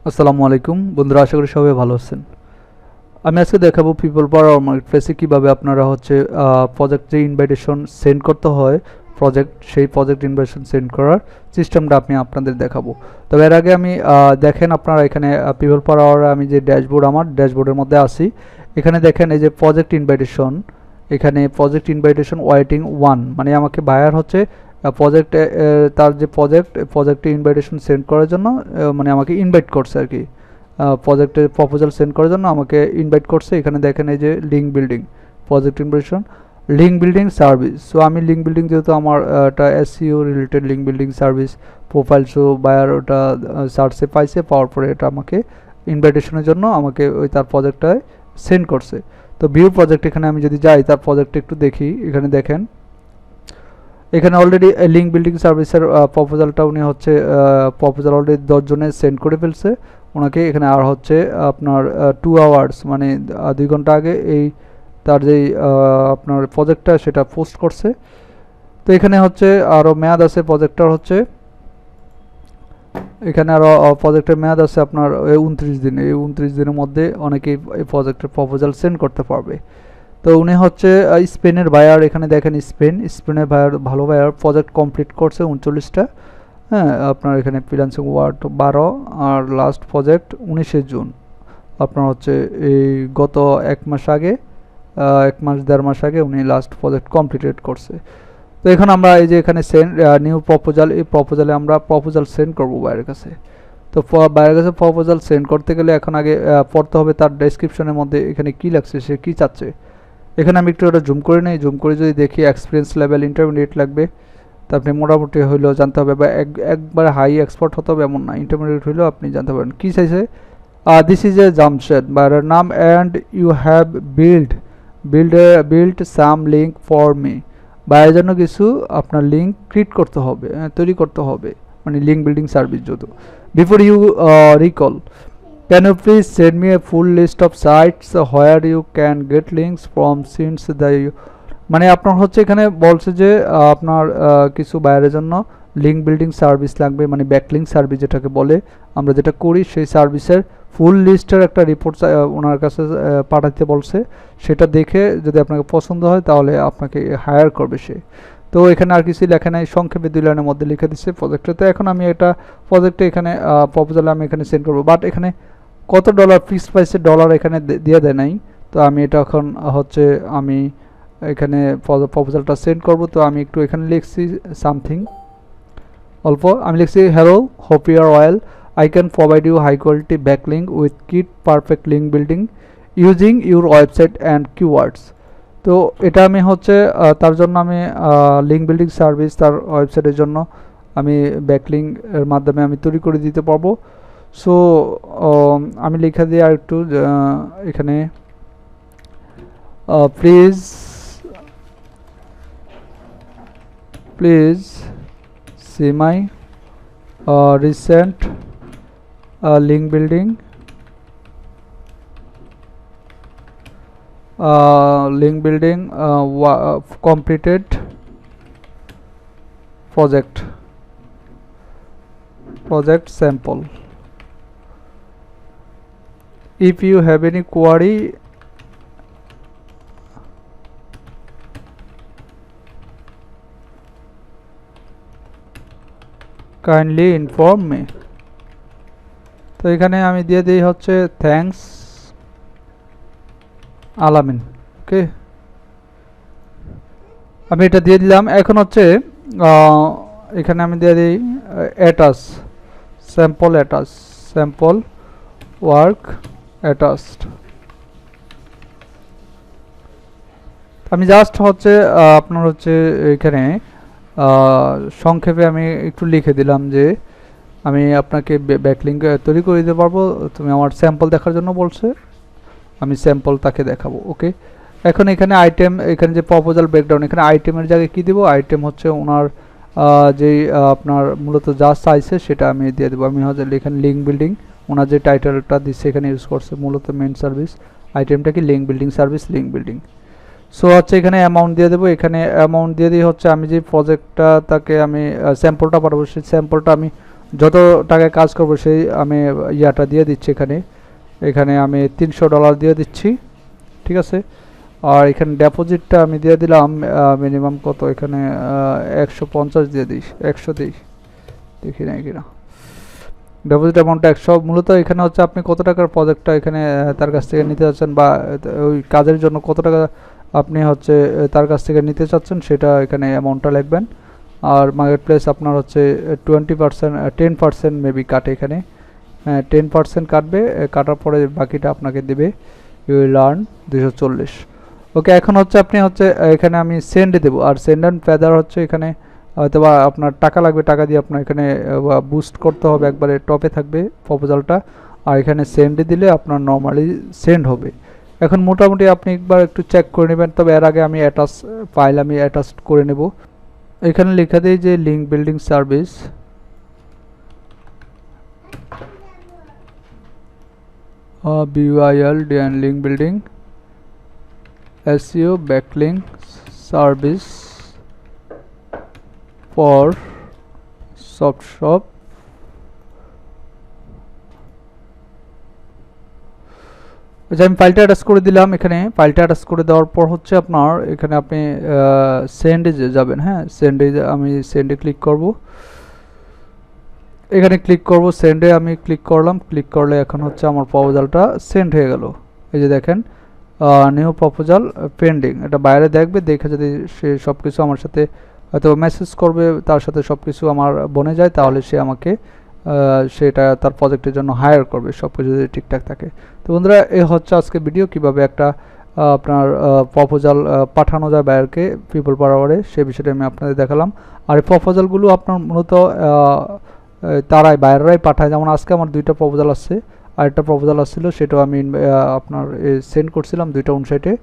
আসসালামু আলাইকুম বন্ধুরা, আশা করি সবাই ভালো আছেন। আমি আজকে দেখাবো পিপল পাওয়ার মার্কেটপ্লেসে কীভাবে আপনারা প্রজেক্ট যে ইনভাইটেশন সেন্ড করতে হয়, সেই প্রজেক্ট ইনভাইটেশন সেন্ড করার সিস্টেমটা আপনাদের দেখাবো। তবে এর আগে আমি দেখেন আপনারা এখানে পিপল পাওয়ার আমি যে আমার ড্যাশবোর্ডের মধ্যে আসি। এখানে দেখেন এই যে প্রজেক্ট ইনভাইটেশন, এখানে প্রজেক্ট ইনভাইটেশন ওয়েটিং 1, মানে আমাকে বায়ার হচ্ছে প্রজেক্টে তার যে প্রজেক্টে ইনভাইটেশন সেন্ড করার জন্য মানে আমাকে ইনভাইট করছে আর কি। প্রজেক্টের প্রপোজাল সেন্ড করার জন্য আমাকে ইনভাইট করছে। এখানে দেখেন এই যে link building, project invitation, link building service. So আমি লিঙ্ক বিল্ডিং যেহেতু আমার এটা SEO related link building service profile, so buyer ওটা সার্চে পাইছে, পাওয়ার পরে এটা আমাকে ইনভাইটেশনের জন্য আমাকে ওই তার প্রজেক্টটায় সেন্ড করছে। তো ভিউ প্রজেক্ট, এখানে আমি যদি যাই তার প্রজেক্টটা একটু দেখি। এখানে দেখেন এখানে অলরেডি লিঙ্ক বিল্ডিং সার্ভিসের প্রপোজালটা উনি প্রপোজাল অলরেডি 10 জনে সেন্ড করে ফেলছে ওনাকে। এখানে আর আপনার 2 আওয়ার্স মানে 2 ঘন্টা আগে এই তার যেই আপনার প্রজেক্টটা সেটা পোস্ট করছে। তো এখানে আরও মেয়াদ আছে প্রজেক্টটার এখানে আরও প্রজেক্টের মেয়াদ আছে আপনার 29 দিন। এই 29 দিনের মধ্যে অনেকেই এই প্রজেক্টের প্রপোজাল সেন্ড করতে পারবে। তো উনি স্পেনের বায়ার। এখানে দেখেন স্পেনের বায়ার, ভালো বায়ার, প্রজেক্ট কমপ্লিট করছে 39টা। হ্যাঁ, আপনার এখানে ফ্রিল্যান্সিং ওয়ার্ড 12 আর লাস্ট প্রজেক্ট 19শে জুন। আপনার এই গত 1 মাস আগে, 1 মাস 1.5 মাস আগে উনি লাস্ট প্রজেক্ট কমপ্লিটেড করছে। তো এখন আমরা এই যে এখানে সেন্ড নিউ প্রপোজাল, এই প্রপোজালে আমরা প্রপোজাল সেন্ড করব বাইরের কাছে। তো বাইরের কাছে প্রপোজাল সেন্ড করতে গেলে এখন আগে পড়তে হবে তার ডেসক্রিপশনের মধ্যে এখানে কী লাগছে, সে কী চাচ্ছে। এখানে আমি একটু ওটা জুম করে নিই। জুম করে যদি দেখি এক্সপিরিয়েন্স লেভেল ইন্টারমিডিয়েট লাগবে, তো আপনি মোটামুটি হইলেও জানতে হবে, বা একবার হাই এক্সপার্ট হতে হবে এমন না, ইন্টারমিডিয়েট হইলেও আপনি জানতে পারেন। কী চাইছে, দিস ইজ এ জামশেদ বাইরের নাম and you have build some link for me. বাইরের জন্য কিছু আপনার লিঙ্ক ক্রিয়েট করতে হবে, তৈরি করতে হবে, মানে লিঙ্ক বিল্ডিং সার্ভিস যত। Before you recall, can you please send me a full list of sites where you can get links from since the মানে আপনার এখানে বলছে যে আপনার কিছু বাইরের জন্য লিঙ্ক বিল্ডিং সার্ভিস লাগবে, মানে ব্যাকলিঙ্ক সার্ভিস যেটাকে বলে, আমরা যেটা করি সেই সার্ভিসের ফুল লিস্টের একটা রিপোর্ট ওনার কাছে পাঠাতে বলছে। সেটা দেখে যদি আপনাকে পছন্দ হয় তাহলে আপনাকে হায়ার করবে সে। তো এখানে আর কিছু লেখা নাই, সংক্ষেপে 2 লাইনের মধ্যে লিখে দিচ্ছে প্রজেক্টে। তো এখন আমি এটা প্রজেক্টে এখানে প্রপোজালে আমি এখানে সেন্ড করবো, বাট এখানে কত ডলার ফিক্সড প্রাইসের ডলার এখানে দিয়ে দেয় নাই। তো আমি এটা এখন আমি এখানে প্রপোজালটা সেন্ড করব। তো আমি একটু এখানে লিখছি সামথিং অল্প, আমি লিখছি hello, hope you are well, I can provide you high quality backlink with kit perfect link building using your website and keywords. তো এটা আমি তার জন্য আমি লিঙ্ক বিল্ডিং সার্ভিস তার ওয়েবসাইটের জন্য আমি ব্যাকলিঙ্ক এর মাধ্যমে আমি তৈরি করে দিতে পারবো। সো আমি লিখে দিই আর একটু এখানে please see my recent link building completed project sample. If you have any query, kindly inform me. তো এখানে আমি দিয়ে দিই থ্যাঙ্কস আলামিন। ওকে, আমি এটা দিয়ে দিলাম। এখন এখানে আমি দিয়ে দিই অ্যাটাচ স্যাম্পল ওয়ার্ক অ্যাটাচড। আমি জাস্ট আপনার এখানে সংক্ষেপে আমি একটু লিখে দিলাম যে আমি আপনাকে ব্যাকলিঙ্ক তৈরি করে দিতে পারবো, তুমি আমার স্যাম্পল দেখার জন্য বলছে, আমি স্যাম্পল তাকে দেখাবো। ওকে, এখন এখানে আইটেম, এখানে যে প্রপোজাল ব্রেকডাউন, এখানে আইটেমের জায়গায় কী দেবো, আইটেম ওনার যেই আপনার মূলত যা চাইছে সেটা আমি দিয়ে দেবো। আমি এখানে লিঙ্ক বিল্ডিং, ওনার যে টাইটেলটা দিচ্ছে এখানে ইউজ করছে মূলত মেন সার্ভিস, আইটেমটা কি link building service, link building. So এখানে অ্যামাউন্ট দিয়ে দেবো। এখানে অ্যামাউন্ট দিয়ে দিয়ে আমি যে প্রজেক্টটা তাকে আমি স্যাম্পলটা পাঠাবো, সেই স্যাম্পলটা আমি যত টাকায় কাজ করব সেই আমি ইয়াটা দিয়ে দিচ্ছি এখানে আমি $300 দিয়ে দিচ্ছি, ঠিক আছে। আর এখানে ডিপোজিটটা আমি দিয়ে দিলাম মিনিমাম কত, এখানে 150 দিয়ে দিই, 100 দিই, দেখি না কিনা ডিপোজিট অ্যামাউন্টটা 100। মূলত এখানে হচ্ছে আপনি কত টাকার প্রজেক্টটা এখানে তার কাছ থেকে নিতে চাচ্ছেন বা ওই কাজের জন্য কত টাকা আপনি হচ্ছে তার কাছ থেকে নিতে চাচ্ছেন সেটা এখানে অ্যামাউন্টটা লিখবেন। আর মার্কেট প্লেস আপনার হচ্ছে 20% 10% মেবি কাটে এখানে, 10% কাটবে, কাটার পরে বাকিটা আপনাকে দেবে ইউ উইল আর্ন 240। ওকে, এখন হচ্ছে আপনি হচ্ছে এখানে আমি সেন্ডে দেবো। আর সেন্ড অ্যান্ড ফেদার হচ্ছে এখানে হয়তো বা আপনার টাকা লাগবে, টাকা দিয়ে আপনার এখানে বুস্ট করতে হবে, একবারে টপে থাকবে প্রপোজালটা। আর এখানে সেন্ডে দিলে আপনার নর্মালি সেন্ড হবে। এখন মোটামুটি আপনি একবার একটু চেক করে নেবেন, তবে এর আগে আমি ফাইল আমি অ্যাটাচ করে নেব। এখানে লেখা দিই যে link building service, BUILD and link building SEO backlink service for soft shop। আমি ফাইলটা অ্যাটাচ করে দিলাম। এখানে ফাইলটা অ্যাটাচ করে দেওয়ার পর হচ্ছে আপনার এখানে আপনি সেন্ডে যাবেন। হ্যাঁ, আমি সেন্ডে ক্লিক করব, এখানে ক্লিক করব, সেন্ডে আমি ক্লিক করলাম। ক্লিক করলে এখন হচ্ছে আমার প্রপোজালটা সেন্ড হয়ে গেল। এই যে দেখেন নিউ প্রপোজাল পেন্ডিং, এটা বাইরে দেখবে, দেখে যদি সে সব কিছু আমার সাথে হয়তো মেসেজ করবে, তার সাথে সব কিছু আমার বনে যায়, তাহলে সে আমাকে সেটা তার প্রজেক্টের জন্য হায়ার করবে, সব কিছু যদি ঠিকঠাক থাকে। তো বন্ধুরা, এই হচ্ছে আজকে ভিডিও, কিভাবে একটা আপনার প্রপোজাল পাঠানো যায় বাইরকে পিপল পার আওয়ারে, সে বিষয়টা আমি আপনাদের দেখালাম। আর এই প্রপোজালগুলো আপনার মূলত তারাই বাইরেরাই পাঠায়। যেমন আজকে আমার 2টা প্রপোজাল আসছে, আরেকটা প্রপোজাল আসছিল, সেটাও আমি আপনার সেন্ড করছিলাম 2:59।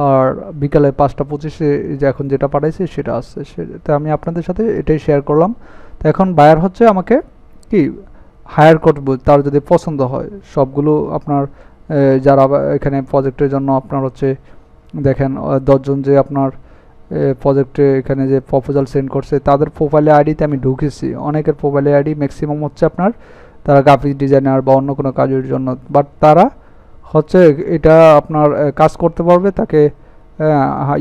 আর বিকালে 5:25 যে এখন যেটা পাঠাইছে সেটা আসছে, সেটা আমি আপনাদের সাথে এটাই শেয়ার করলাম। তো এখন বায়ার হচ্ছে আমাকে কি হায়ার করব, তার যদি পছন্দ হয়। সবগুলো আপনার যারা এখানে প্রজেক্টের জন্য আপনার হচ্ছে দেখেন 10 জন যে আপনার প্রজেক্টে এখানে যে প্রপোজাল সেন্ড করছে, তাদের প্রোফাইলে আইডিতে আমি ঢুকেছি। অনেকের প্রোফাইলে আইডি ম্যাক্সিমাম হচ্ছে আপনার তারা গ্রাফিক ডিজাইনার বা অন্য কোনো কাজের জন্য, বাট তারা হচ্ছে এটা আপনার কাজ করতে পারবে, তাকে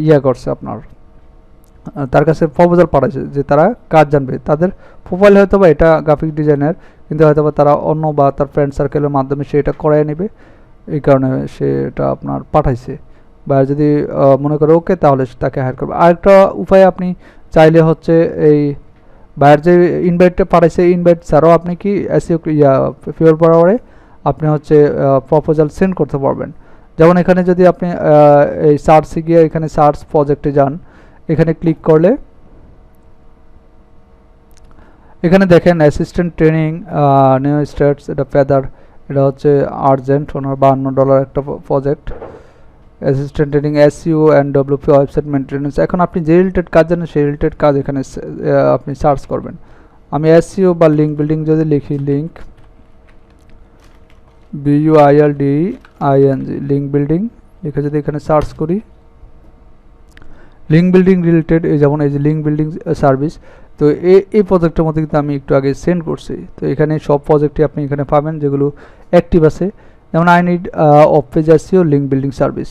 ইয়া করছে আপনার তার কাছে প্রপোজাল পাঠাইছে যে তারা কাজ জানবে। তাদের প্রোফাইল হয়তো বা এটা গ্রাফিক ডিজাইনার, কিন্তু হয়তো বা তারা অন্য বা তার ফ্রেন্ড সার্কেলের মাধ্যমে সে এটা করাই নেবে, এই কারণে সে এটা আপনার পাঠাইছে। বা যদি মনে করে ওকে, তাহলে তাকে হায়ার করবে। আরেকটা উপায় আপনি চাইলে হচ্ছে এই বাইরের যে ইনভাইটটা পাঠাইছে, ইনভাইট ছাড়াও আপনি কি ফিওর পাওয়ারে আপনি হচ্ছে প্রপোজাল সেন্ড করতে পারবেন। যেমন এখানে যদি আপনি এই সার্চে গিয়ে এখানে সার্চ প্রজেক্টে যান, এখানে ক্লিক করলে এখানে দেখেন অ্যাসিস্ট্যান্ট ট্রেনিং নিউ স্টার্টস, এটা ফেদার, এটা হচ্ছে আর্জেন্ট, ওনার $52 একটা project. Assistant training SEO and WP website maintenance. এখন আপনি যে রিলেটেড কাজ জানেন সেই রিলেটেড কাজ এখানে আপনি সার্চ করবেন। আমি SEO বা লিঙ্ক বিল্ডিং যদি লিখি, লিঙ্ক BUILDING লিঙ্ক বিল্ডিং লিখে যদি এখানে সার্চ করি, লিঙ্ক বিল্ডিং রিলেটেড, এই যেমন এই যে লিঙ্ক বিল্ডিং সার্ভিস, তো এই প্রজেক্টের মধ্যে কিন্তু আমি একটু আগে সেন্ড করছি। তো এখানে সব প্রজেক্টই আপনি এখানে পাবেন যেগুলো অ্যাক্টিভ আছে। যেমন I need off page SEO link building service.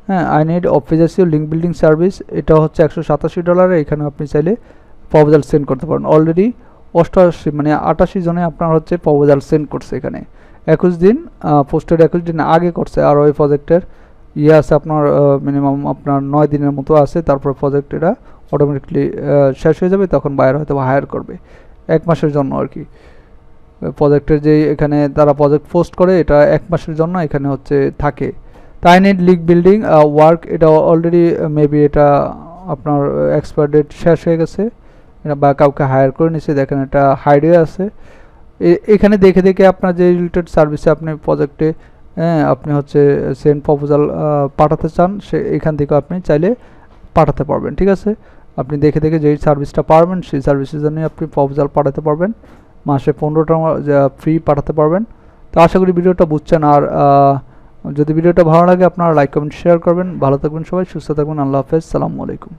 হ্যাঁ, I need off page SEO link building service, এটা হচ্ছে $187। এখানে আপনি চাইলে প্রপোজাল সেন্ড করতে পারেন। অলরেডি 88 মানে 88 জনে আপনার হচ্ছে প্রপোজাল সেন্ড করছে। এখানে 21 দিন পোস্টের 21 দিন আগে করছে। আর ওই প্রজেক্টের আছে আপনার মিনিমাম আপনার 9 দিনের মতো আছে, তারপর প্রজেক্ট এটা অটোমেটিকলি শেষ হয়ে যাবে, তখন বায়ার হয়তো হায়ার করবে 1 মাসের জন্য আর কি। প্রজেক্টের যে এখানে তারা প্রজেক্ট পোস্ট করে, এটা 1 মাসের জন্য এখানে হচ্ছে থাকে। তাই নিড লিঙ্ক বিল্ডিং ওয়ার্ক, এটা অলরেডি মেবি এটা আপনার এক্সপায়ার ডেট শেষ হয়ে গেছে, এটা বা কাউকে হায়ার করে নিচ্ছে। দেখেন এটা হাইড হয়ে আছে। এখানে দেখে দেখে আপনার যে রিলেটেড সার্ভিসে আপনি প্রজেক্টে আপনি হচ্ছে সেন্ড প্রপোজাল পাঠাতে চান, সে এখান থেকে আপনি চাইলে পাঠাতে পারবেন। ঠিক আছে, আপনি দেখে দেখে যেই সার্ভিসটা পারবেন সেই সার্ভিসের জন্য আপনি প্রপোজাল পাঠাতে পারবেন। মাসে 15টা ফ্রি পাঠাতে পারবেন। তো আশা করি ভিডিওটা বুঝছেন। আর যদি ভিডিওটা ভালো লাগে আপনারা লাইক কমেন্ট শেয়ার করবেন। ভালো থাকবেন সবাই, সুস্থ থাকবেন। আল্লাহ হাফেজ, সালামু আলাইকুম।